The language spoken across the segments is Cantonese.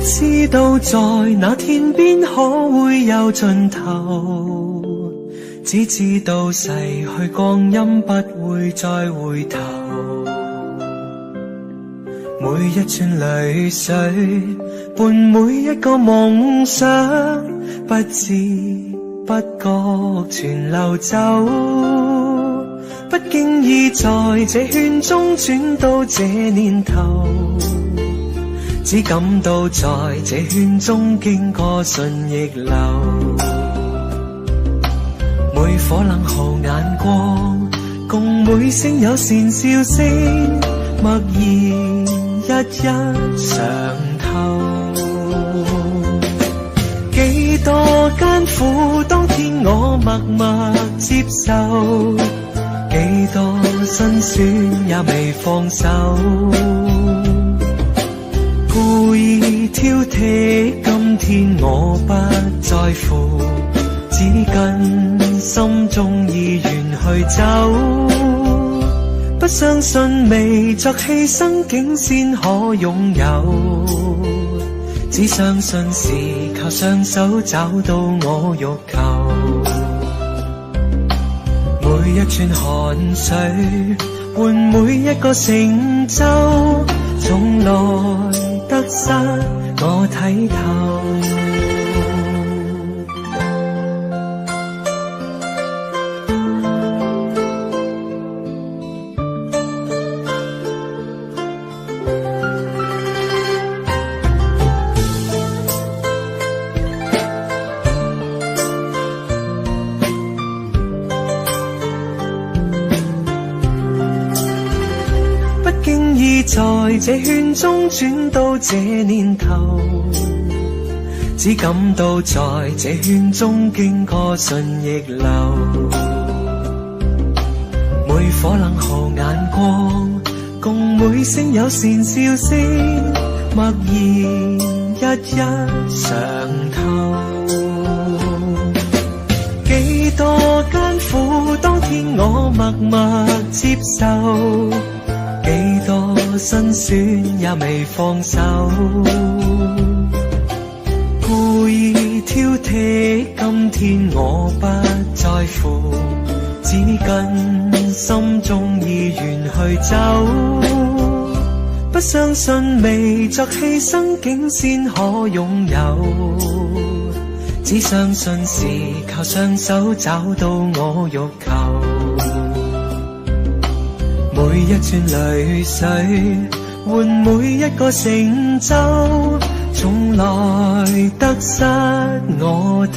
知道在那天邊可會有盡頭，只知道逝去光陰不會再回頭。每一串淚水伴每一個夢想，不知不覺全流走。不經意在這圈中轉到這年頭，只感到在這圈中經過順逆流。每顆冷酷眼光，共每聲友善笑聲，默然一一嘗透。幾多艱苦，當天我默默接受，幾多辛酸也未放手。故意挑剔，今天我不在乎，只跟心中意願去走。不相信未作犧牲竟先可擁有，只相信是靠雙手找到我欲求。每一串汗水換每一個成就，從來得失我睇透。在這圈中轉到這年頭，只感到在這圈中經過順逆流。每顆冷酷眼光，共每聲友善笑聲，默然一一嘗透。幾多艱苦，當天我默默接受，幾多辛酸也未放手。故意挑剔，今天我不在乎，只跟心中意願去走。不相信未作犧牲竟先可擁有，只相信是靠雙手找到我欲求。每一串淚水換每一個成就，從來得失我睇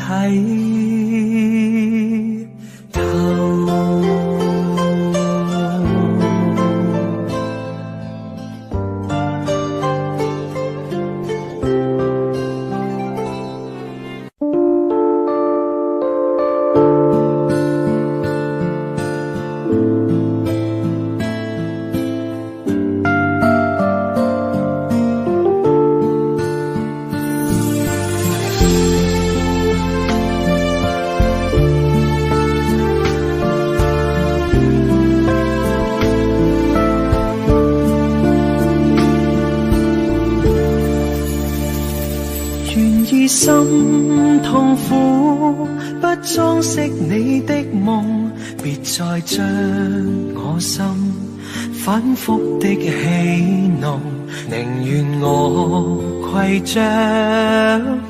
透。心痛苦，不裝飾你的夢，別再將我心反覆的戲弄，寧願我攜着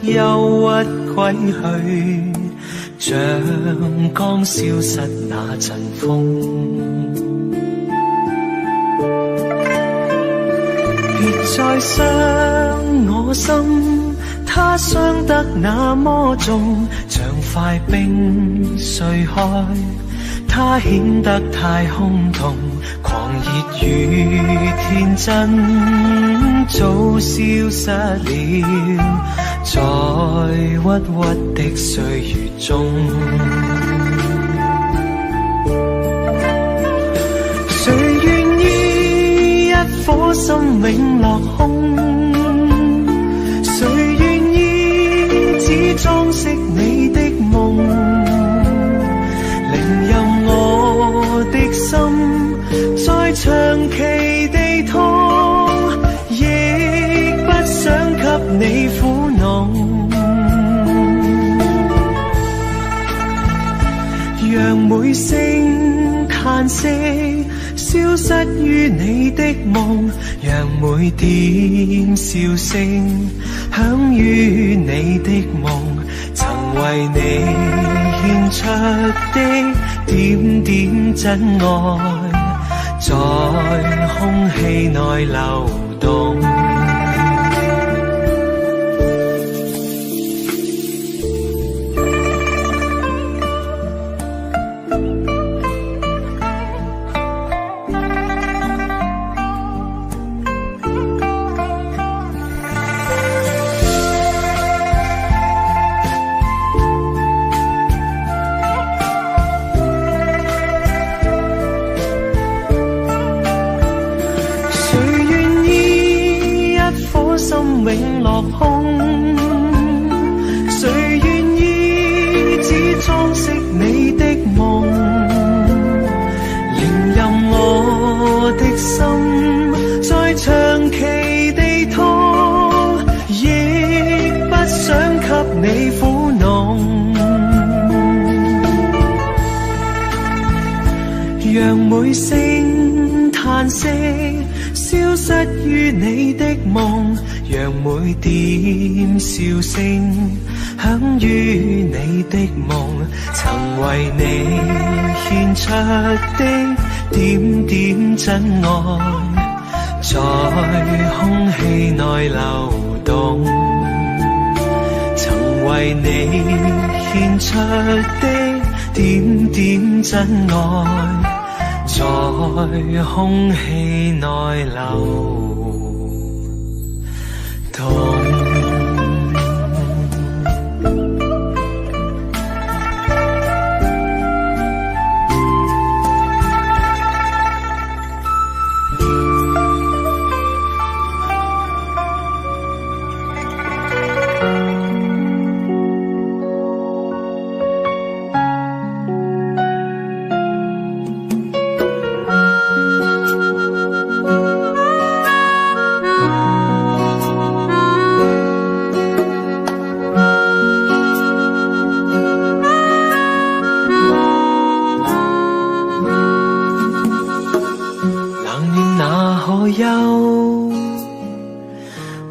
憂鬱歸去，像剛消失那陣風。別再傷我心，它傷得那麼重，像塊冰碎開，它顯得太空洞，狂熱與天真早消失了，在鬱鬱的歲月中。誰願意一顆心永落空？誰願意只裝飾你的夢？寧任我的心再長期地痛，亦不想給你苦惱，讓每聲嘆息消失於你的夢，讓每點笑聲響於你的夢，曾為你獻出的點點真愛，在空氣內流動。永落空，誰願意只裝飾你的夢，連任我的心再長期地痛，亦不想給你苦惱，讓每聲嘆息消失於你的夢，讓每點笑聲響於你的夢，曾為你獻出的點點真愛，在空氣內流動，曾為你獻出的點點真愛，在空氣內流動。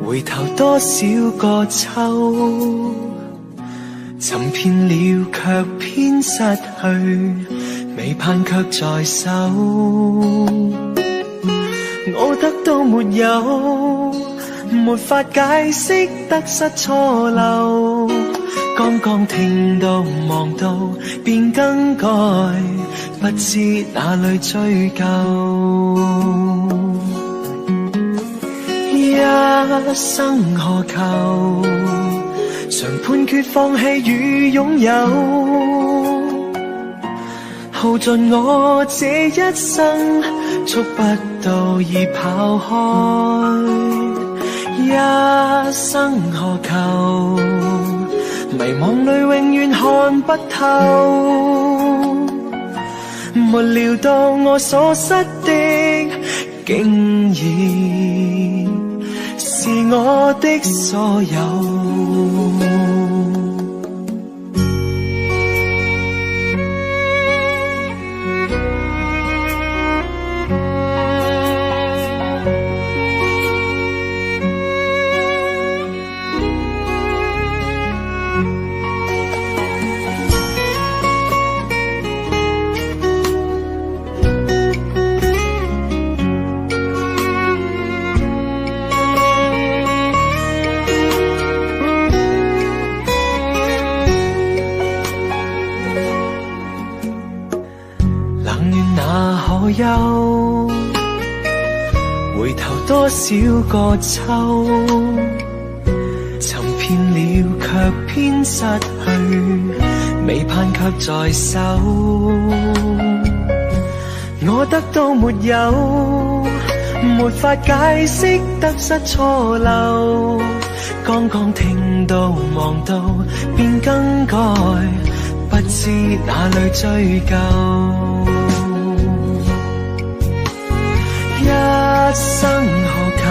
回頭多少個秋，尋遍了卻偏失去，未盼卻在手。我得到沒有，沒法解釋得失錯漏，剛剛聽到望到便更改，不知哪裏追究。一生何求，常判決放棄與擁有，耗盡我這一生，觸不到已跑開。一生何求，迷惘裏永遠看不透，沒料到我所失的竟然是我的所有。回頭多少個秋，尋遍了卻偏失去，未盼卻在手。我得到沒有，沒法解釋得失錯漏，剛剛聽到望到便更改，不知哪裏追究。一生何求，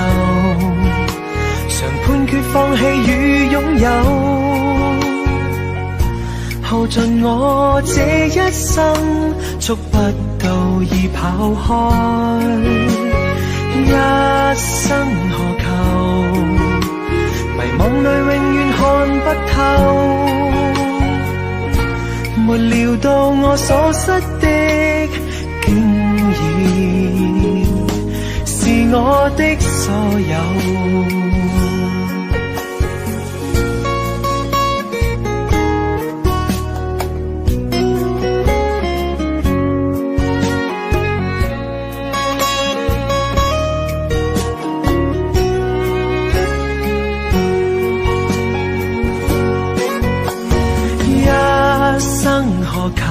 常判決放棄與擁有，耗盡我這一生，觸不到已跑開，一生何求？迷惘裏永遠看不透，沒料到我所失的，竟然是我的所有。何求？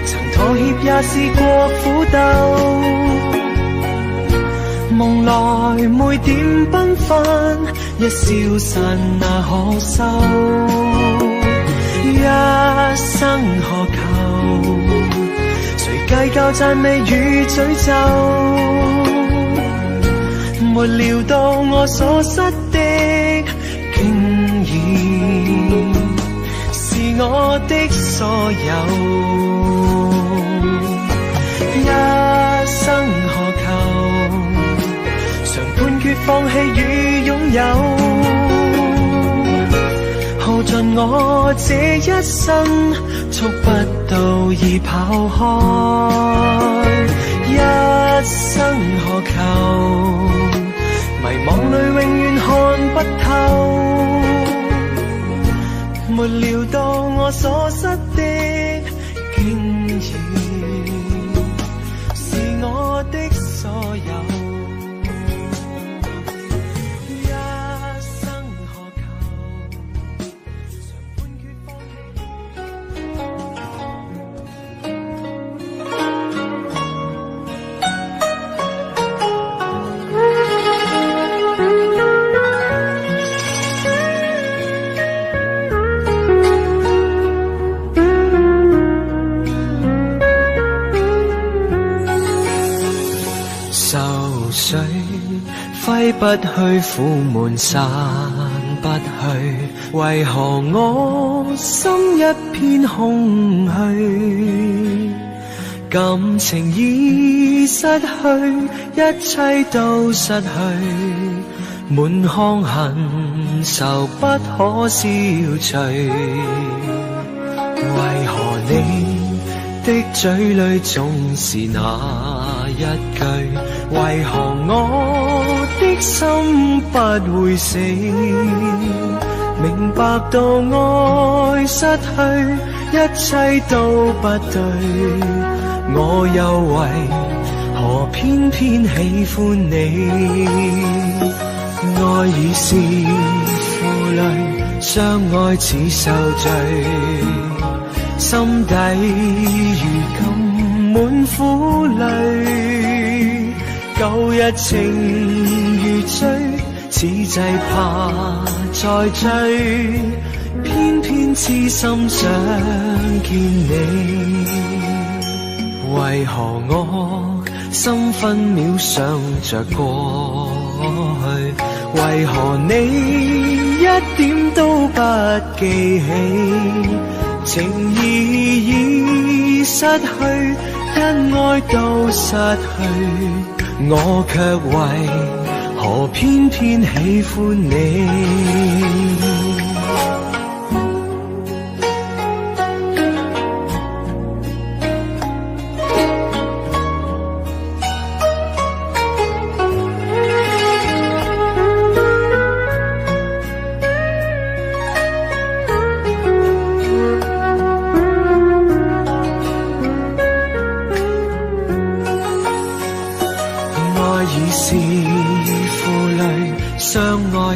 曾妥協也試過苦鬥，夢來每點繽紛，一消散那可收？一生何求？誰計較讚美與詛咒？沒料到我所失的，竟然是我的所有，一生何求？常判決放棄與擁有，耗盡我這一生，觸不到已跑開，一生何求？迷惘裏永遠看不透，沒料到我所失的，竟然是我的所有。一生何求？常判決放揮不去，苦悶散不去，為何我心一片空虛？感情已失去，一切都失去，滿腔恨愁不可消除。為何你的嘴裡總是那一句？為何我的心不會死？明白到愛失去，一切都不對，我又為何偏偏喜歡你？愛已是負累，相愛似受罪，心底如今滿苦淚，舊日情如醉，此際怕再追，偏偏痴心想見你。為何我心分秒想着過去？為何你一點都不記起？情義已失去，恩愛都失去，我卻為何偏偏喜歡你？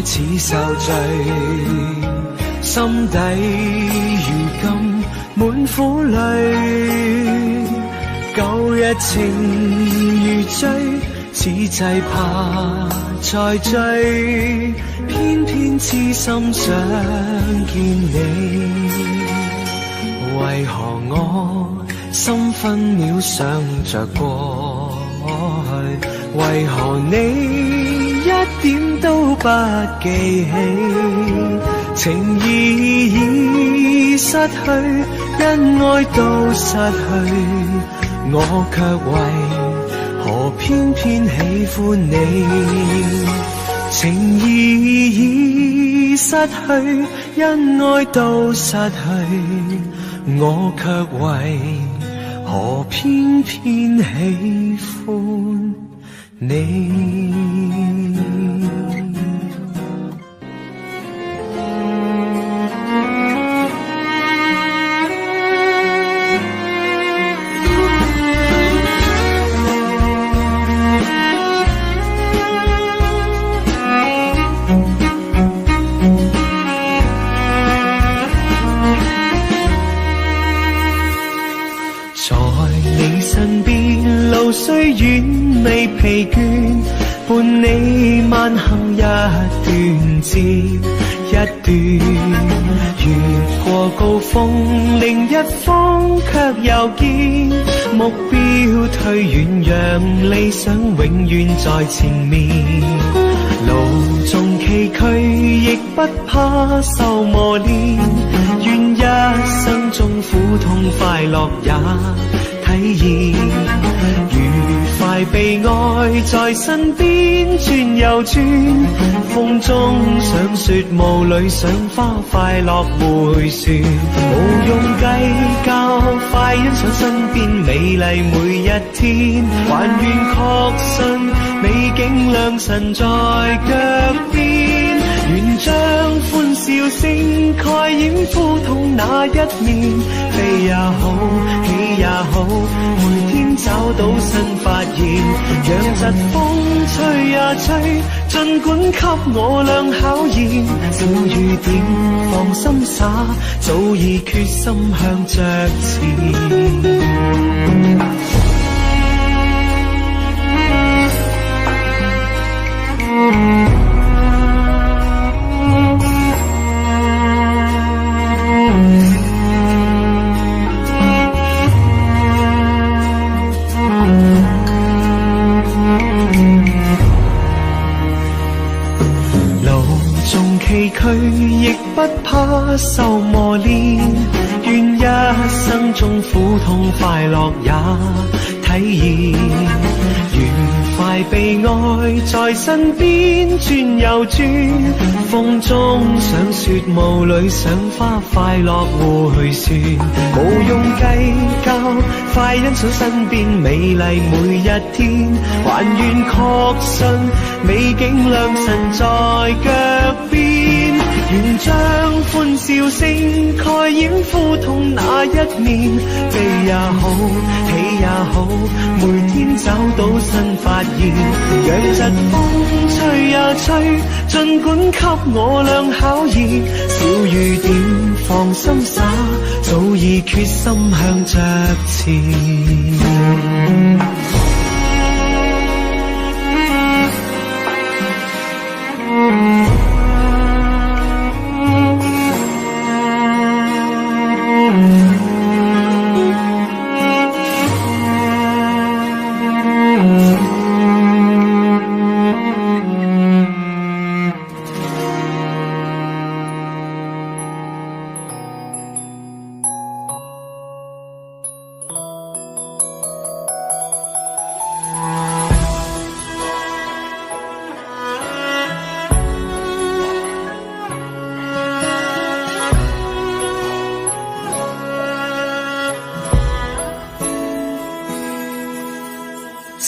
似受罪，心底如今滿苦淚，舊日情如醉，此際怕再追，偏偏痴心想見你。為何我心分秒想着過去？為何你一點都不記起，情意已失去，因愛都失去，我卻為何偏偏喜歡你？情意已失去，因愛都失去，我卻為何偏偏喜歡你？雖遠未疲倦，伴你慢行一段接一段，越過高峰另一峰卻又見，目標推遠讓理想永遠在前面，路縱崎嶇亦不怕受磨練，願一生中苦痛快樂也體驗，愉快被愛在身邊轉又轉，風中想雪霧裏賞花快樂迴旋，無用計較，快欣賞身邊美麗每一天，還願確信美景良辰在腳邊，願將歡笑聲蓋掩苦痛那一面，悲也好，喜也好，每天找到新發現，讓疾風吹呀吹，儘管給我倆考驗，小雨點放心灑，早已決心向着前。崎嶇亦不怕受磨練，願一生中苦痛快樂也體驗，愉快被愛在身邊轉又轉，風中賞雪霧裏賞花快樂迴旋，無用計較，快欣賞身邊美麗每一天，還願確信美景良辰在腳邊，願將歡笑聲蓋掩苦痛那一面，悲也好，喜也好，每天找到新發現，讓疾風吹呀吹，儘管給我倆考驗，小雨點放心灑，早已決心向着前。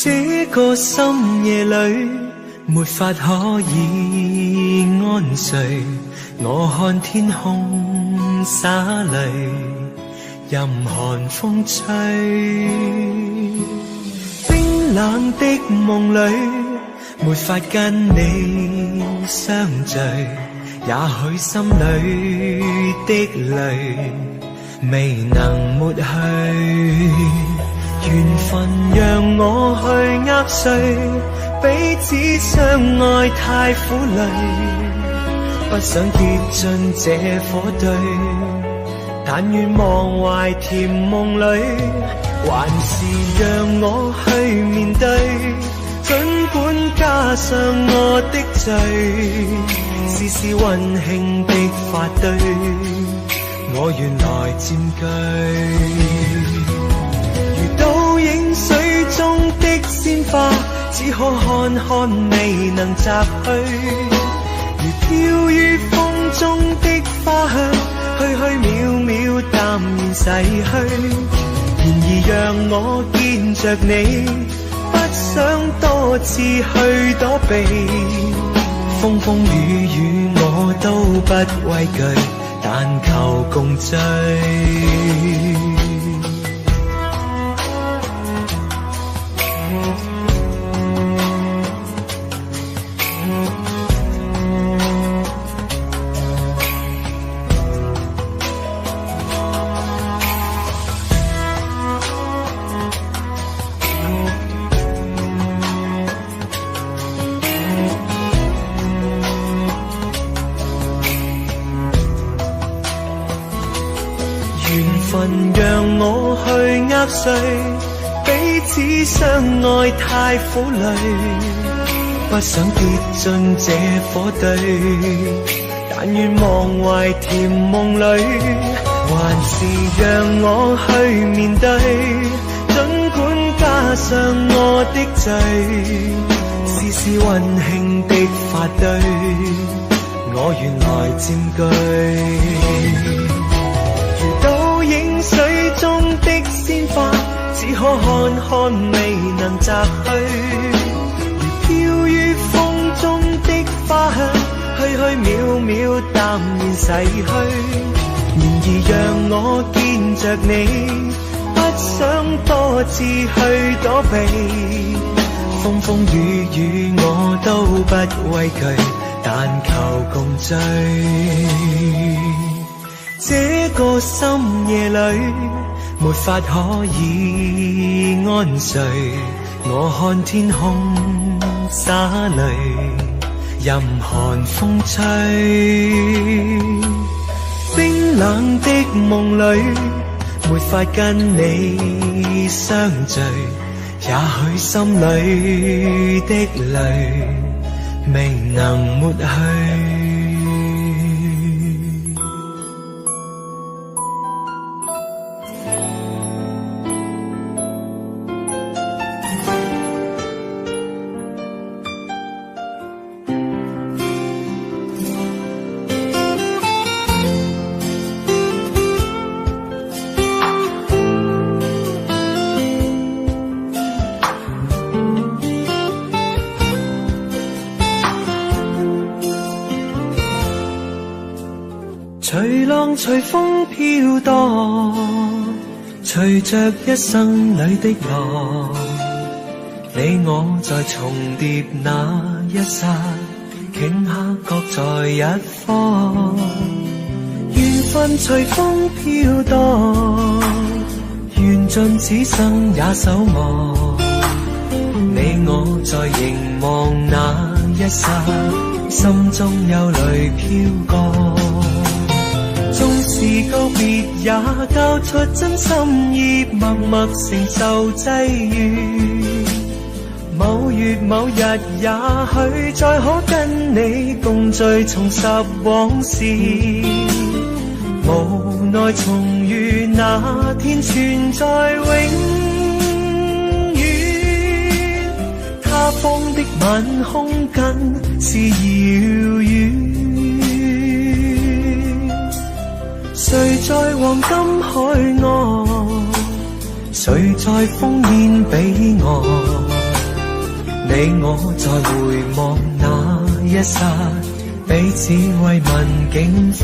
這個深夜裏沒法可以安睡，我看天空灑淚，任寒風吹，冰冷的夢裏沒法跟你相聚，也許心裏的淚未能抹去，緣分讓我去握碎，彼此相愛太苦累，不想跌進這火堆，但願忘懷甜夢裏，還是讓我去面對，儘管加上我的罪，事事溫馨的發堆，我願來佔據。如倒影水中的鮮花，只可看看未能摘去，如飄於風中的花香，虛虛渺渺淡然逝去。然而讓我見着你，不想多次去躲避，風風雨雨我都不畏懼，但求共醉。讓我去握碎，彼此相愛太苦累，不想跌進這火堆，但願忘懷甜夢裏，還是讓我去面對，儘管加上我的罪，事事溫馨的發堆，我願來佔據。影水中的鮮花，只可看看未能摘去，如飄於風中的花香，虛虛渺渺淡然逝去。然而讓我見着你，不想多次去躲避，風風雨雨我都不畏懼，但求共醉。這個深夜裏，沒法可以安睡。我看天空灑淚，任寒風吹。冰冷的夢裏，沒法跟你相聚。也許心裏的淚，未能抹去。隨浪隨風飄蕩，隨着一生裏的浪，你我在重疊那一剎，頃刻各在一方。緣分隨風飄蕩，緣盡此生也守望。你我在凝望那一剎，心中憂慮飄過。縱是告別也交出真心意，默默承受際遇。某月某日也許再可跟你共聚，重拾往事。無奈重遇那天存在永遠，他方的晚空更是遙遠。誰在黃金海岸，誰在烽煙彼岸？你我在回望那一剎，彼此慰問境況。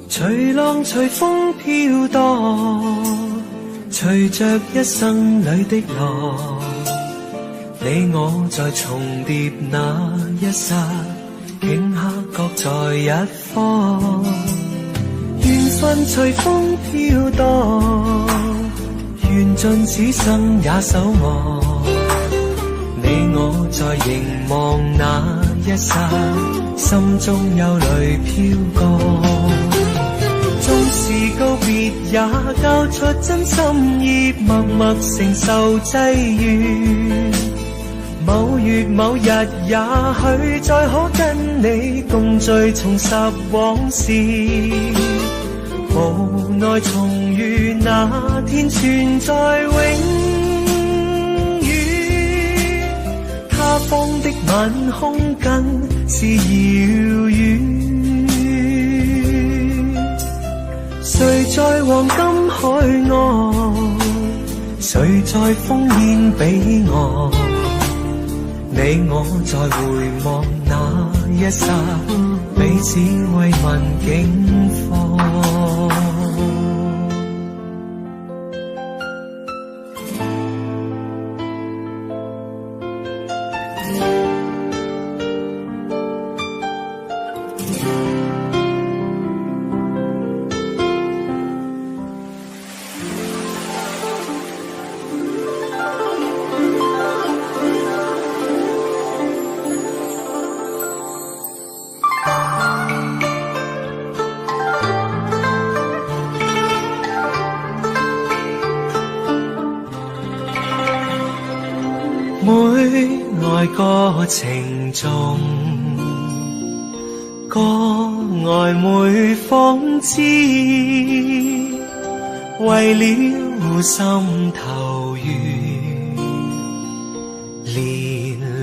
隨浪隨風飄蕩，隨着一生裏的浪，你我在重疊那一剎，頃刻各在一方，緣分隨風飄蕩，緣盡此生也守望。你我在凝望那一剎，心中有淚飄過。縱是告別也交出真心意，默默承受際遇。某月某日也許再可跟你共聚重拾往事，無奈重遇那天存在永遠，他方的晚空更是遙遠。誰在黃金海岸，誰在烽煙彼岸，你我在回望那一剎，彼此慰問境況。每愛過程中，個曖昧諷刺，為了心頭緣，連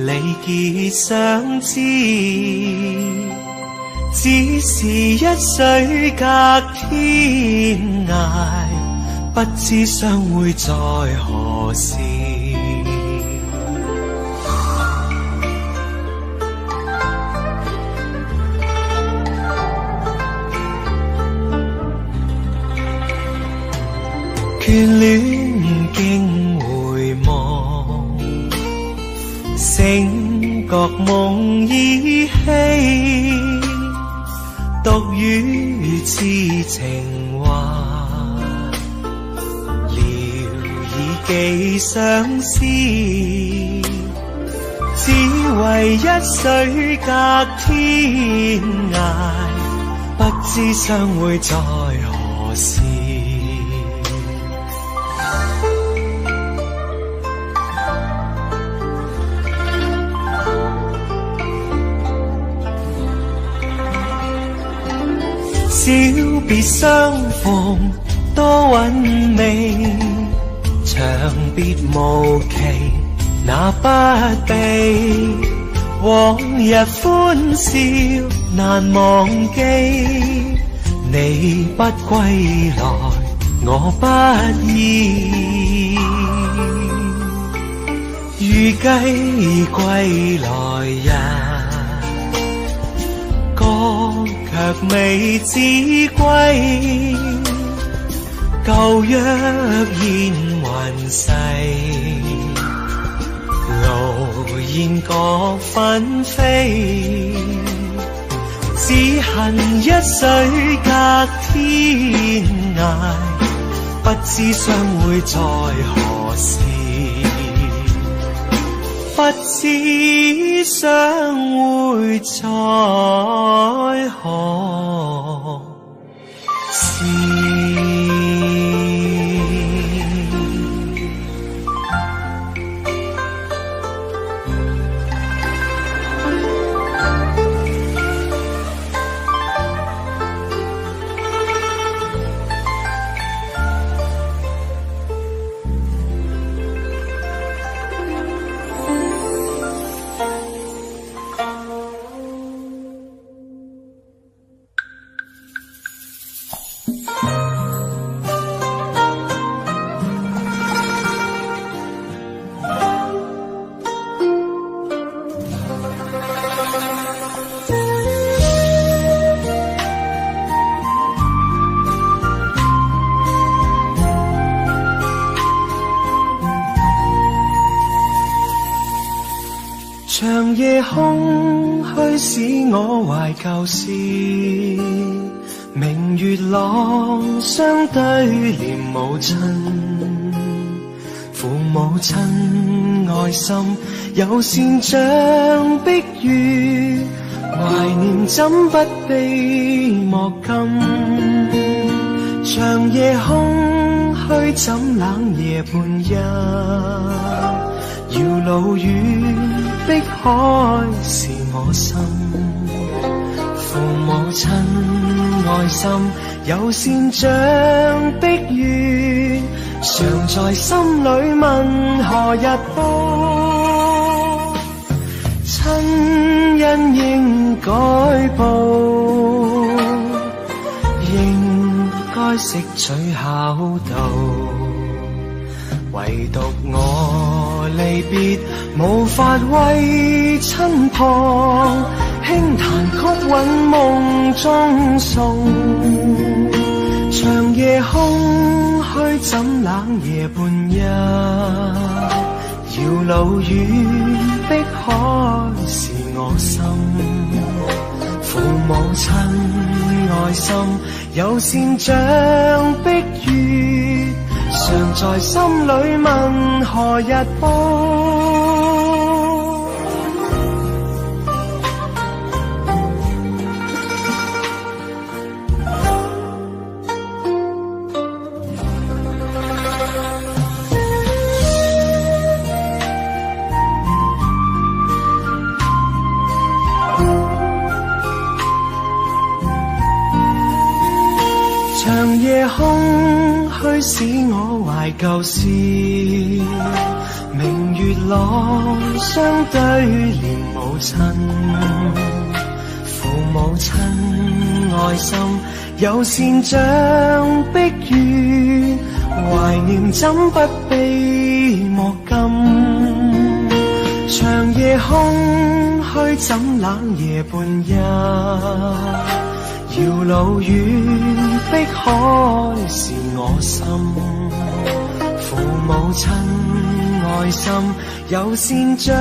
理結相知，只是一水隔天涯，不知相會在何時。眷戀經回望，醒覺夢依稀，獨語痴情話，聊以寄相思，只為一水隔天涯，不知相會在何時。小別相逢多韻味，長別無期那不避。往日歡笑難忘記，你不歸來我不依。預計歸來日，卻未知歸，舊約現還世，路煙各紛飛，只恨一水隔天涯，不知相會在何時，不知相會在何時。夜空虛使我懷舊事，明月朗相對念母親，父母親愛心有善像碧月，懷念怎不悲莫禁。長夜空虛怎冷夜半夜，遙路遠碧海是我心。父母親愛心有善像碧月，常在心裏問何日報。親恩應該報，應該識取孝道，唯獨我離別無法為親旁，輕彈曲韻夢中送。長夜空虛怎冷夜半夜，遙路遠碧海是我心。父母親愛心有善像碧月，常在心裏問何日報。長夜空虛使我懷舊事，明月朗相對念母親。父母親愛心有善像碧月，懷念怎不悲莫禁。長夜空虛怎冷夜半夜，遙路遠碧海是我心。父母親愛心有善像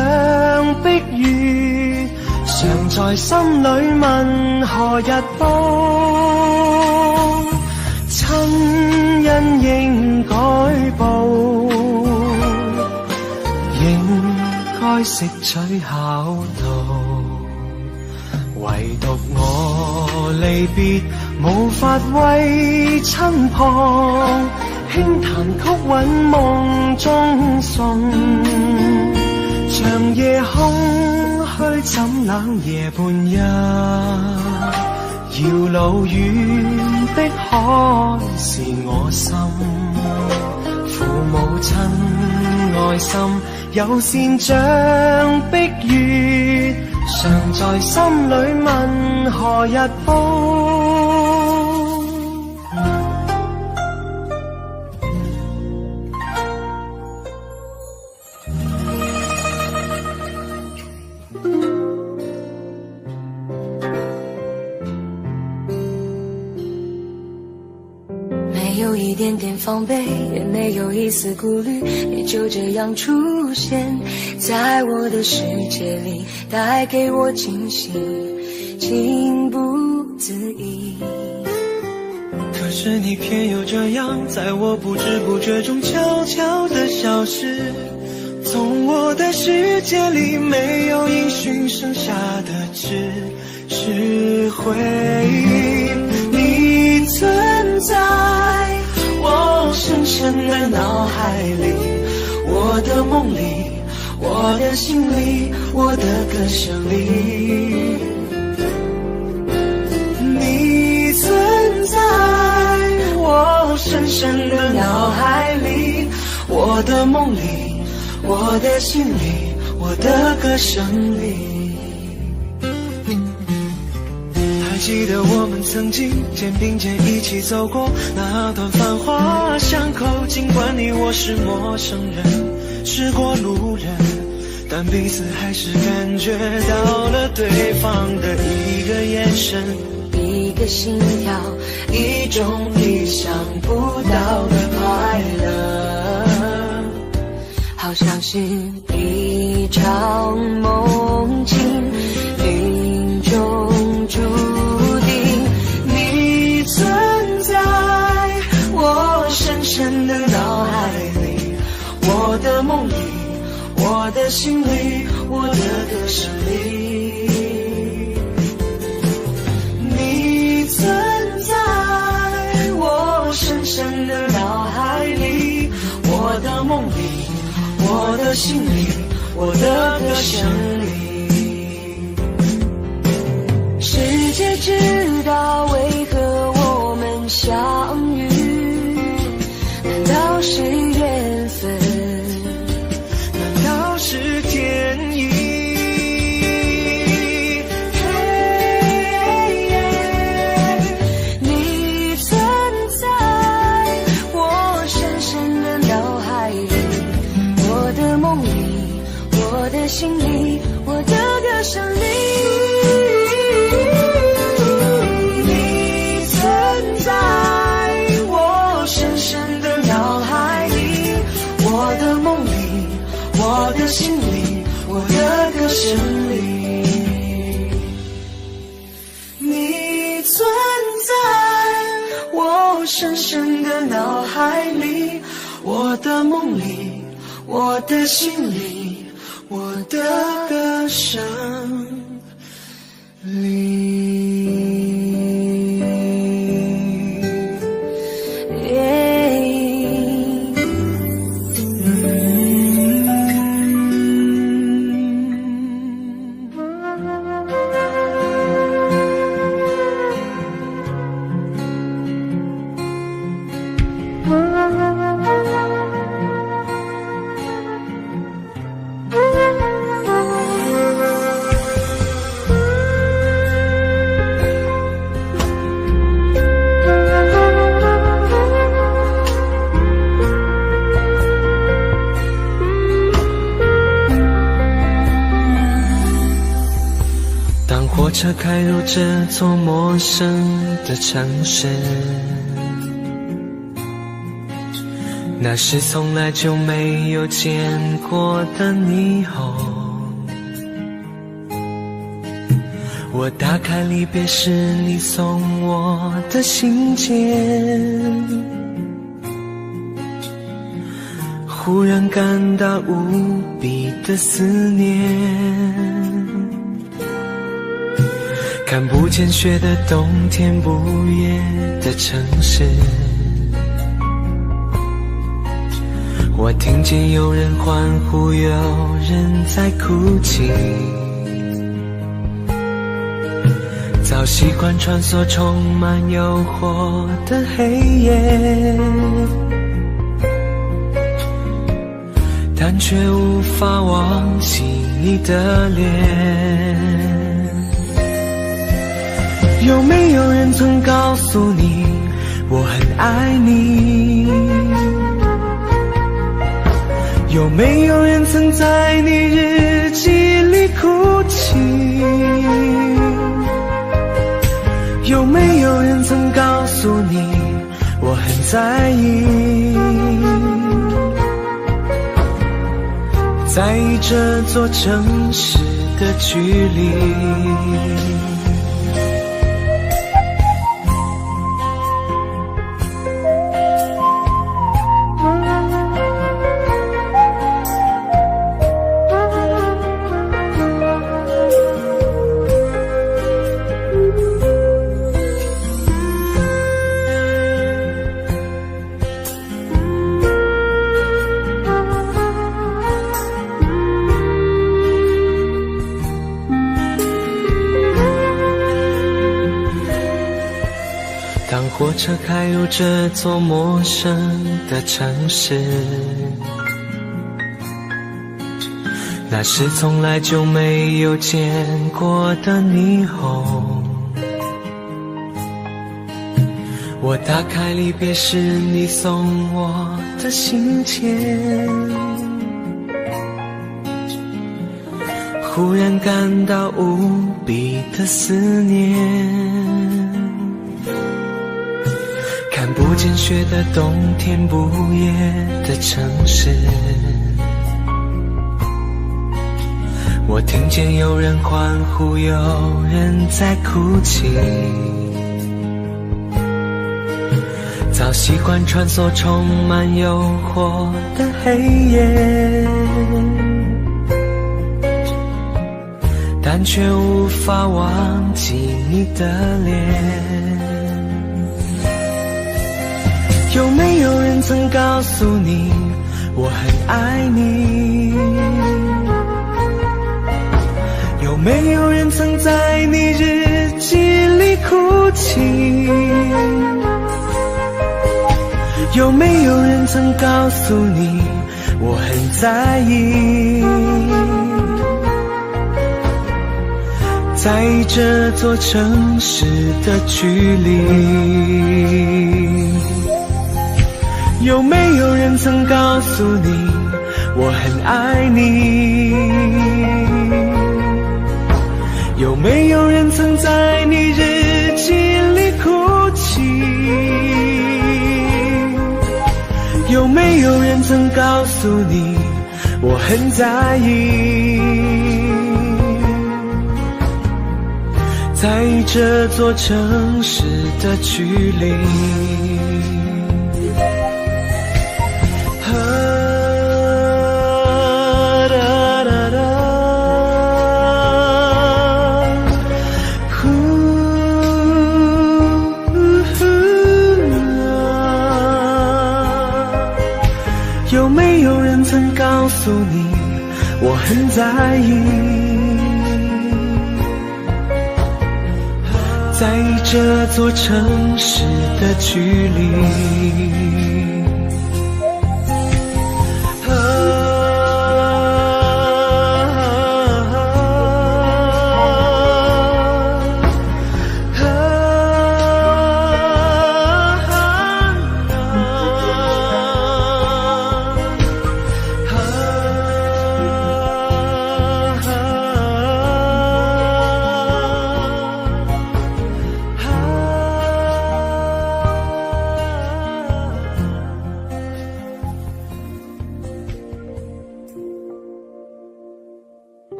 碧月，常在心裏問何日報。親恩應該報，應該識取孝道，唯獨我離別無法為親旁，輕彈曲韻夢中送。長夜空虛怎冷夜半夜，遙路遠碧海是我心。父母親愛心有善像碧月，常在心裏問何日報。没有一点点防备，也没有一丝顾虑，你就这样出现在我的世界里，带给我惊喜，情不自已。可是你偏又这样，在我不知不觉中悄悄地消失，从我的世界里没有音讯，剩下的只是回忆。你存在我深深的脑海里，我的梦里，我的心里，我的歌声里。你存在我深深的脑海里，我的梦里，我的心里，我的歌声里。还记得我们曾经肩并肩一起走过那段繁华巷口，尽管你我是陌生人，是过路人，但彼此还是感觉到了对方的一个眼神，一个心跳，一种意想不到的快乐，好像是一场梦境。的心里，我的歌声里，你存在我深深的脑海里，我的梦里，我的心里，我的歌声里。世界知道为何我们相遇，难道是缘分？难道是天意？你存在我深深的脑海里，我的梦里，我的心里，我的歌声里。我的心里，我的歌声里，你存在我深深的脑海里，我的梦里，我的心里，我的歌声里。火车开入这座陌生的城市，那是从来就没有见过的霓虹。我打开离别时你送我的信件，忽然感到无比的思念。看不见雪的冬天，不夜的城市，我听见有人欢呼，有人在哭泣。早习惯穿梭充满诱惑的黑夜，但却无法忘记你的脸。有没有人曾告诉你我很爱你？有没有人曾在你日记里哭泣？有没有人曾告诉你我很在意？在意这座城市的距离。当火车开入这座陌生的城市，那是从来就没有见过的霓虹。我打开离别时你送我的信件，忽然感到无比的思念。看不见雪的冬天，不夜的城市，我听见有人欢呼，有人在哭泣。早习惯穿梭充满诱惑的黑夜，但却无法忘记你的脸。有没有人曾告诉你我很爱你？有没有人曾在你日记里哭泣？有没有人曾告诉你我很在意？在意这座城市的距离。有没有人曾告诉你我很爱你？有没有人曾在你日记里哭泣？有没有人曾告诉你我很在意？在意这座城市的距离。有没有人曾告诉你我很在意？在意这座城市的距离。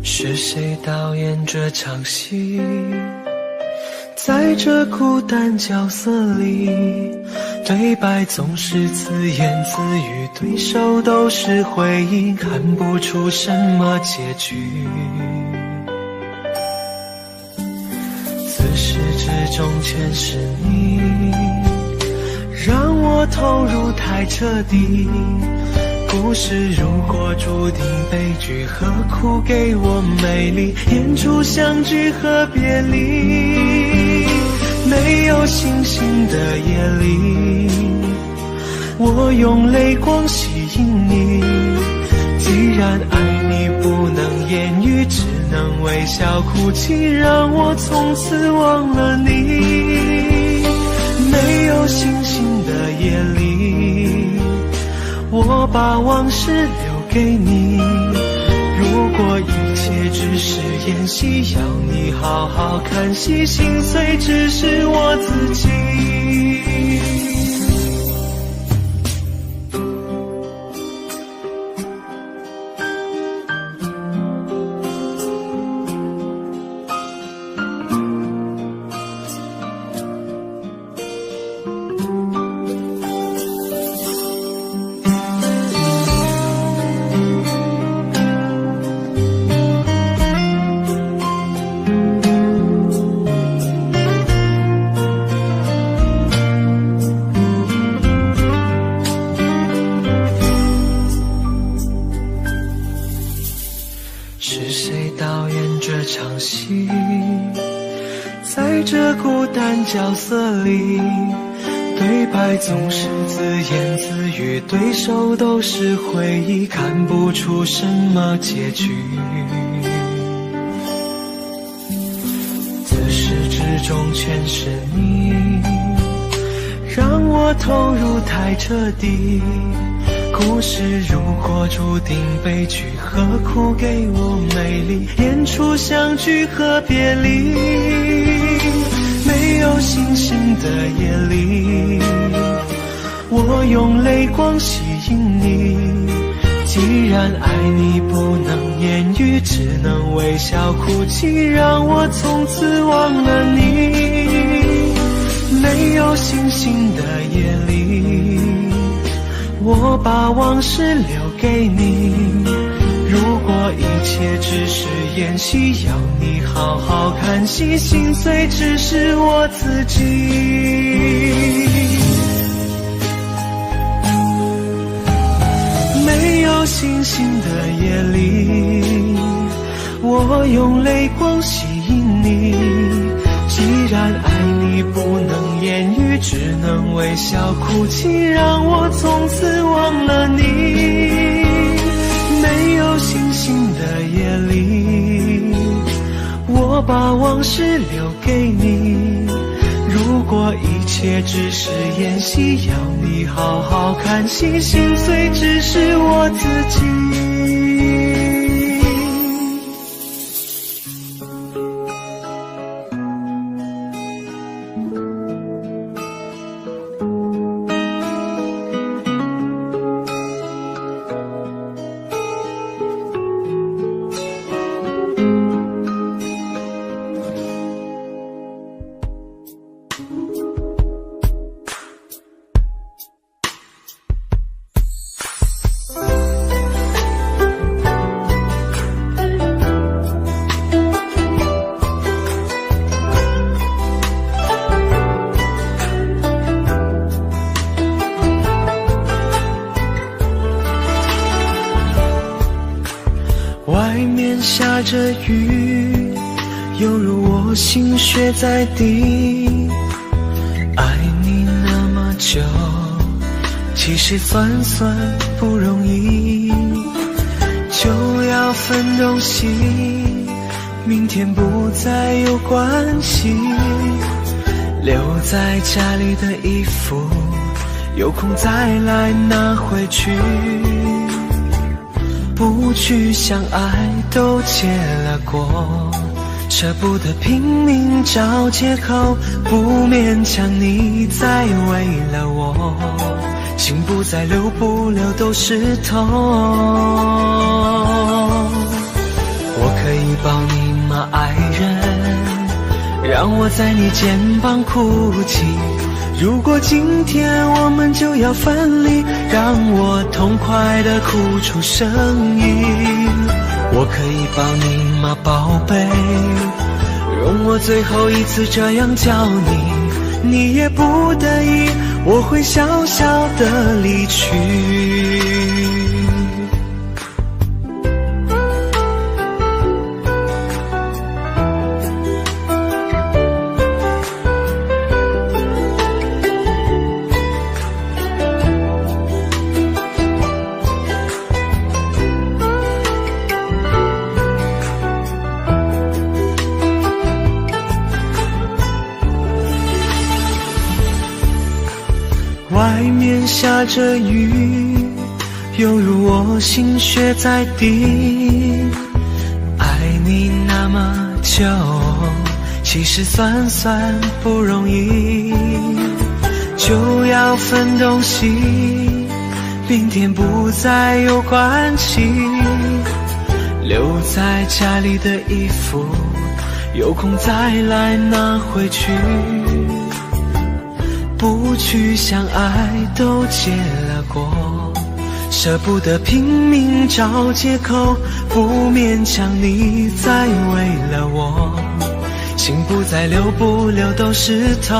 是谁导演这场戏？在这孤单角色里，对白总是自言自语，对手都是回忆，看不出什么结局。自始至终全是你，让我投入太彻底。故事如果注定悲剧，何苦给我美丽？演出相聚和别离，没有星星的夜里，我用泪光吸引你。既然爱你不能言语，只能微笑哭泣，让我从此忘了你。没有星星的夜里，我把往事留给你。如果一切只是演戏，要你好好看戏，心碎只是我自己。是谁导演这场戏？在这孤单角色里，对白总是自言自语，对手都是回忆，看不出什么结局。自始至终全是你，让我我投入太彻底。故事如果注定悲剧，何苦给我美丽？演出相聚和别离，没有星星的夜里，我用泪光吸引你。既然爱你不能言语，只能微笑哭泣，让我从此忘了你。没有星星的夜里，我把往事留给你。如果一切只是演戏，要你好好看戏，心碎只是我自己。没有星星的夜里，我用泪光吸引你。既然爱你不能言语，只能微笑哭泣，让我从此忘了你。没有星星的夜里，我把往事留给你。如果一切只是演戏，要你好好看戏，心碎只是我自己。外面下着雨，犹如我心血在滴。爱你那么久，其实算不容易。就要分东西，明天不再有关系。留在家里的衣服，有空再来拿回去。不去相爱都结了果，舍不得拼命找借口，不勉强你再为了我，心不再留，不留都是痛。我可以抱你吗，爱人？让我在你肩膀哭泣。如果今天我们就要分离，让我痛快地哭出声音。我可以抱你吗，宝贝？容我最后一次这样叫你，你也不得已，我会小小的离去。外面下着雨，犹如我心血在滴。爱你那么久，其实算不容易。就要分东西，明天不再有关系。留在家里的衣服，有空再来拿回去。不去相爱都结了果，舍不得拼命找借口，不勉强你再为了我，心不再留，不留都是痛。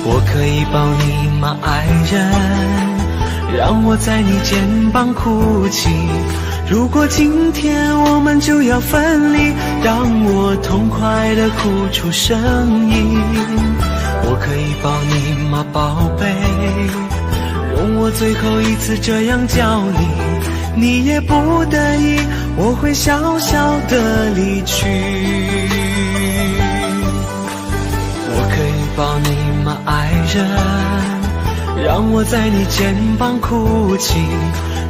我可以抱你吗，爱人？让我在你肩膀哭泣。如果今天我们就要分离，让我痛快地哭出声音。我可以抱你吗，宝贝？容我最后一次这样叫你，你也不得已，我会小小的离去。我可以抱你吗，爱人？让我在你肩膀哭泣。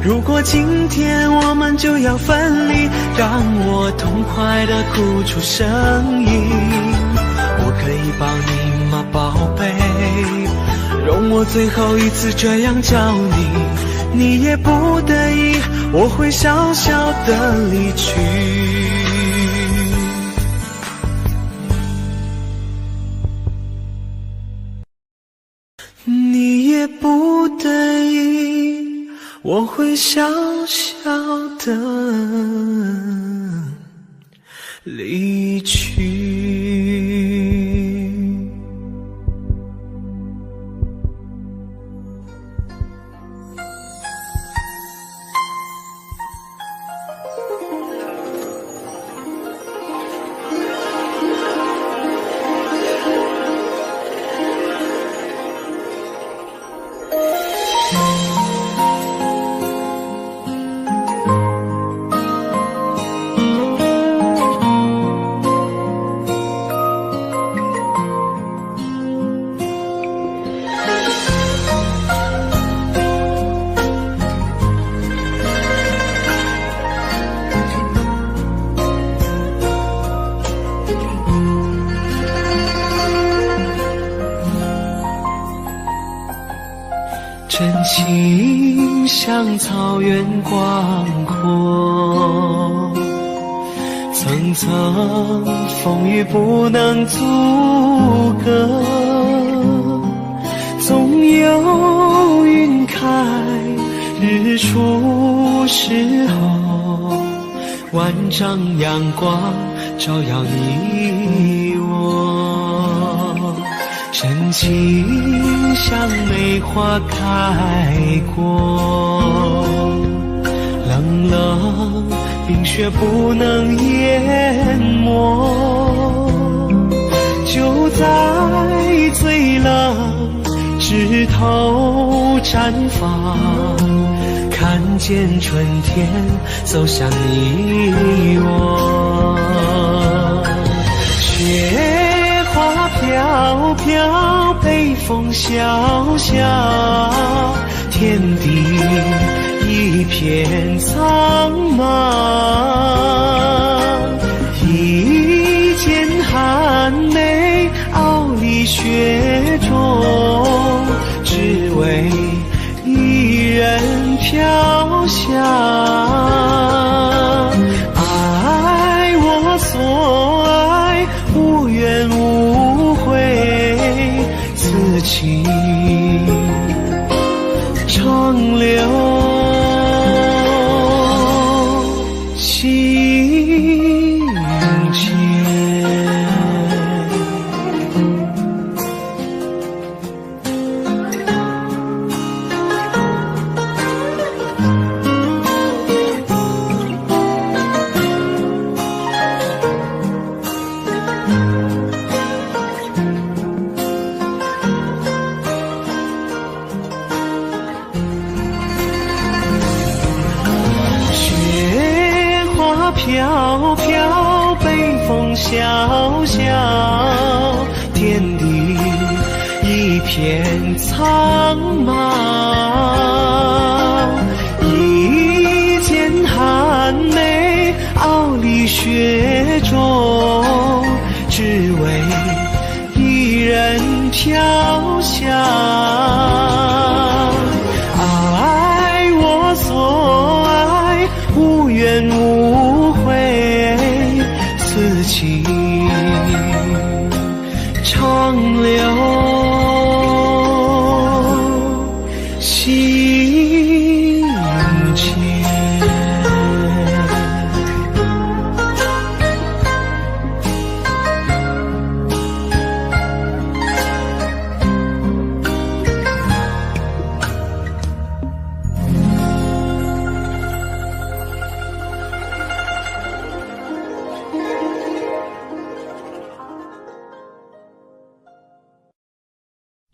如果今天我们就要分离，让我痛快地哭出声音。我可以抱你吗，宝贝？容我最后一次这样叫你，你也不得已，我会小小的离去。你也不得已，我会小小的离去。真情像草原广阔，层层风雨不能阻隔，总有云开日出时候，万丈阳光照耀你我。真情像梅花开过，冷冷冰雪不能淹没，就在最冷枝头绽放，看见春天走向你我。雪花飘飘，北风萧萧，天地一片苍茫。一剑寒梅，傲立雪中，只为一人飘香。爱我所爱，无怨无悔，此情长留心间。飘飘，北风萧萧，天地一片苍茫。一剑寒梅，傲立雪中，只为一人飘香。爱我所爱，无怨无悔，此情长留心间。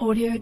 Audio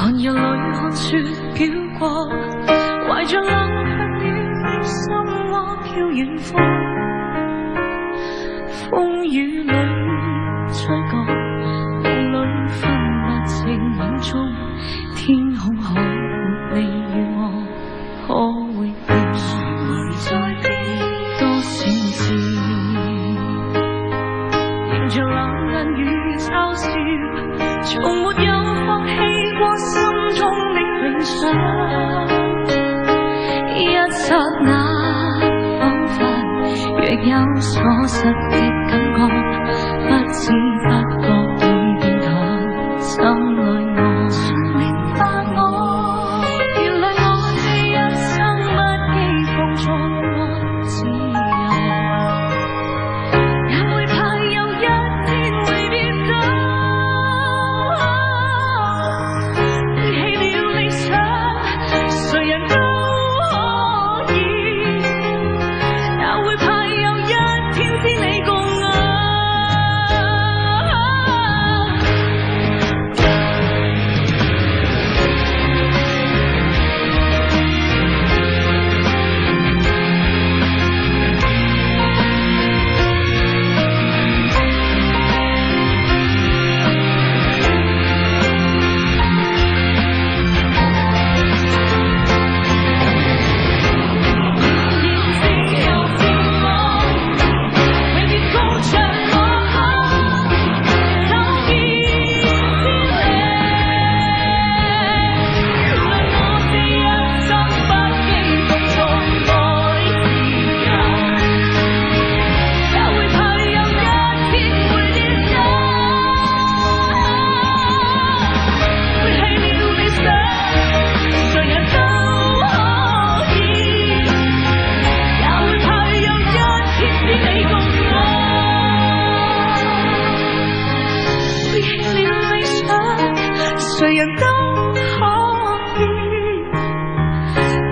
寒夜裏看雪飄過，懷着冷卻了心窩飄遠方，風雨裏吹過，夢裏分不清影蹤，天空海闊，你與我可永遠誰在變多少次，迎着冷眼與嘲笑，從沒有放棄過心中的理想，一剎那彷彿若有所失的感覺，不知不覺已變淡心裏我明白我，原來我這一生不羈放縱我自由，也會怕有一天會跌倒，背棄了理想誰人都可以，也會怕有一天只你共我。誰人都可以，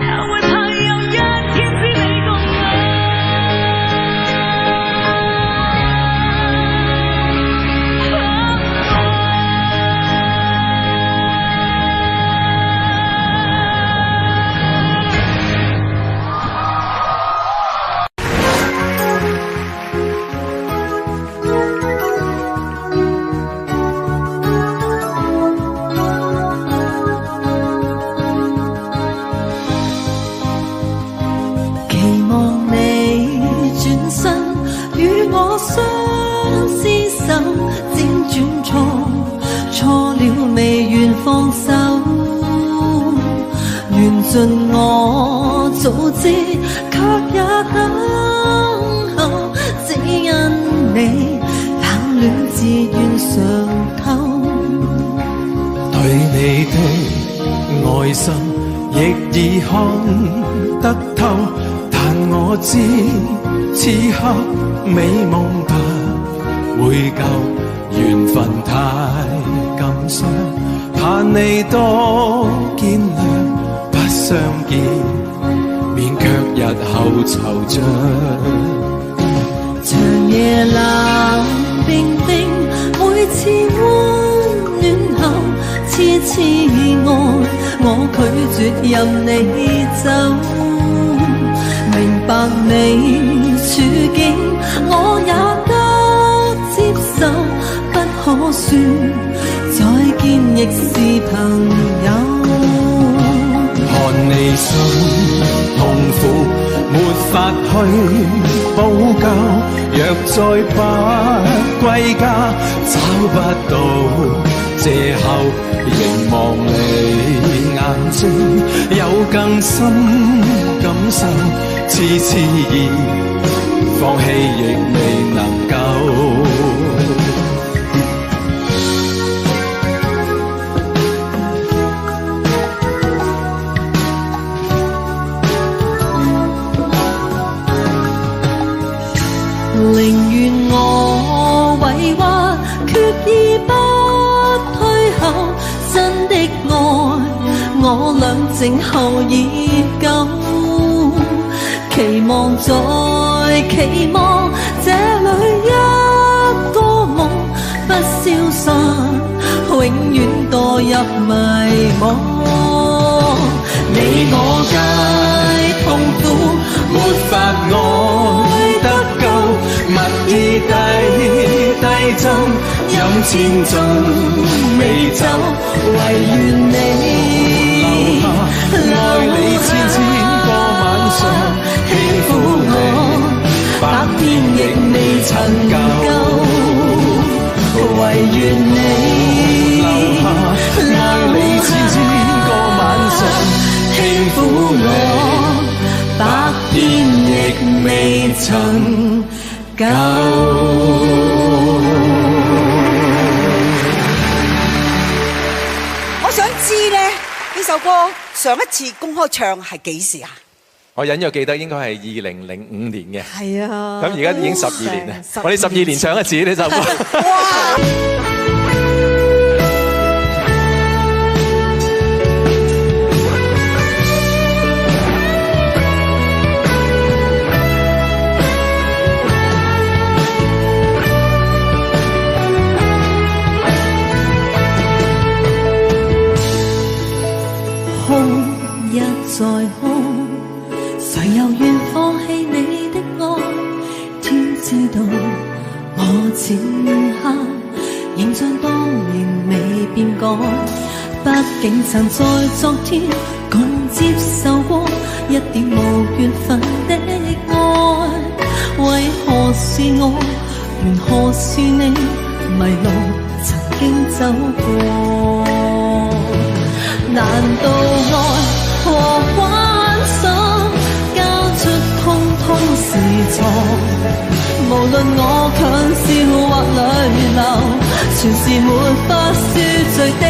也會怕有一天只你共我。相廝守，輾轉錯了未願放手，緣盡我早知，卻也等候，只因你冷暖自願嘗透。對你的愛心亦已看得透，但我知此刻美夢不會夠，緣分太感傷，盼你多見諒，不相見免卻日後惆悵。長夜冷冰冰，每次溫暖後痴痴愛，我拒絕任你走。明白你處境，我也得接受，不可說再見亦是朋友。看你心痛苦，沒法去補救，若再不歸家，找不到借口，凝望你眼睛，有更深感受。痴痴意，放棄亦未能夠。寧願我委屈，決意不退後。真的愛，我倆靜候已久。期望再期望，這裏一個夢不消散，永遠墮入迷望。你我皆痛苦，沒法愛得夠，蜜意低斟，飲千樽美酒，唯願你愛你千個晚上，輕撫你，百遍亦未曾夠，唯願你愛你千個晚上，輕撫我，百遍亦未曾夠。我想知咧，呢首歌上一次公開唱係幾時啊？我隱約記得應該係2005年嘅。係啊。咁而家已經12年啦，我哋12年唱一次呢首歌。哇！哭一再哭，誰又願放棄你的愛？天知道我此刻仍像當年未變改，畢竟曾在昨天共接受過一點無緣分的愛。為何是我，緣何是你，迷路曾經走過？難道愛和幻想交出通通是錯？無論我強笑或淚流，全是沒法恕罪的